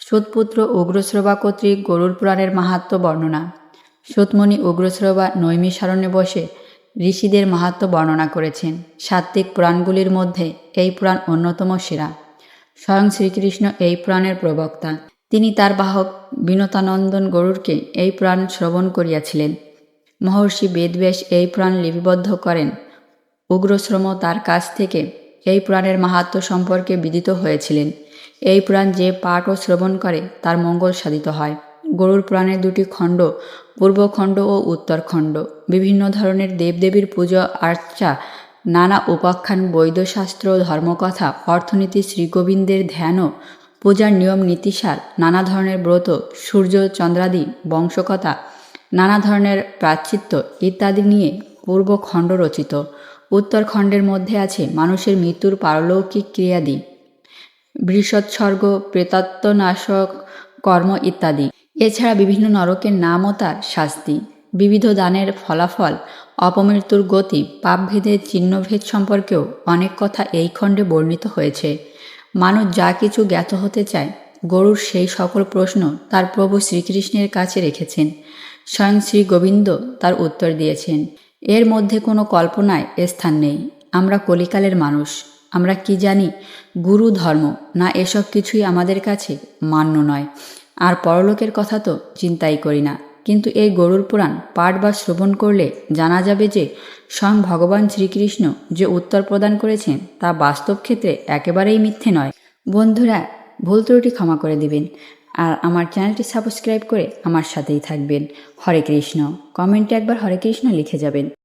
সুতপুত্র উগ্রশ্রবা কর্তৃক গরুড় পুরাণের মাহাত্ম্য বর্ণনা। সুতমুনি উগ্রশ্রবা নৈমিষারণ্যে বসে ঋষিদের মাহাত্ম্য বর্ণনা করেছেন। সাত্ত্বিক পুরাণগুলির মধ্যে এই পুরাণ অন্যতম সেরা। স্বয়ং শ্রীকৃষ্ণ এই পুরাণের প্রবক্তা। তিনি তার বাহক বিনতানন্দন গরুড়কে এই পুরাণ শ্রবণ করিয়াছিলেন। মহর্ষি বেদব্যাস এই পুরাণ লিপিবদ্ধ করেন। উগ্রশ্রম তার কাছ থেকে এই পুরাণের মাহাত্ম্য সম্পর্কে বিদিত হয়েছিলেন। এই পুরাণ যে পাঠ ও শ্রবণ করে তার মঙ্গল সাধিত হয়। গরুড় পুরাণের দুটি খণ্ড, পূর্বখণ্ড ও উত্তরখণ্ড, বিভিন্ন ধরনের দেবদেবীর পুজো আর্চা, নানা উপাখ্যান, বৈদ্যশাস্ত্র, ধর্মকথা, অর্থনীতি, শ্রীগোবিন্দের ধ্যান, পূজার নিয়ম নীতিসার, নানা ধরনের ব্রত, সূর্য চন্দ্রাদি, বংশকথা, নানা ধরনের প্রায়শ্চিত্ত ইত্যাদি নিয়ে পূর্বখণ্ড রচিত। উত্তরখণ্ডের মধ্যে আছে মানুষের মৃত্যুর পারলৌকিক ক্রিয়াদি, বৃষৎসর্গ, প্রেতাত্মনাশক কর্ম ইত্যাদি। এছাড়া বিভিন্ন নরকের নাম ও তার শাস্তি, বিবিধ দানের ফলাফল, অপমৃত্যুর গতি, পাপভেদের চিহ্নভেদ সম্পর্কেও অনেক কথা এই খণ্ডে বর্ণিত হয়েছে। মানুষ যা কিছু জ্ঞাত হতে চায়, গরুড় সেই সকল প্রশ্ন তার প্রভু শ্রীকৃষ্ণের কাছে রেখেছেন। স্বয়ং শ্রী গোবিন্দ তার উত্তর দিয়েছেন। এর মধ্যে কোনো কল্পনায় স্থান নেই। আমরা কলিকালের মানুষ, আমরা কি জানি গুরু ধর্ম না, এসব কিছুই আমাদের কাছে মান্য নয়। আর পরলোকের কথা তো চিন্তাই করি না। কিন্তু এই গরুড় পুরাণ পাঠ বা শ্রবণ করলে জানা যাবে যে স্বয়ং ভগবান শ্রীকৃষ্ণ যে উত্তর প্রদান করেছেন তা বাস্তব ক্ষেত্রে একেবারেই মিথ্যে নয়। বন্ধুরা, ভুল ত্রুটি ক্ষমা করে দিবেন আর আমার চ্যানেলটি সাবস্ক্রাইব করে আমার সাথেই থাকবেন। হরে কৃষ্ণ। কমেন্টে একবার হরে কৃষ্ণ লিখে যাবেন।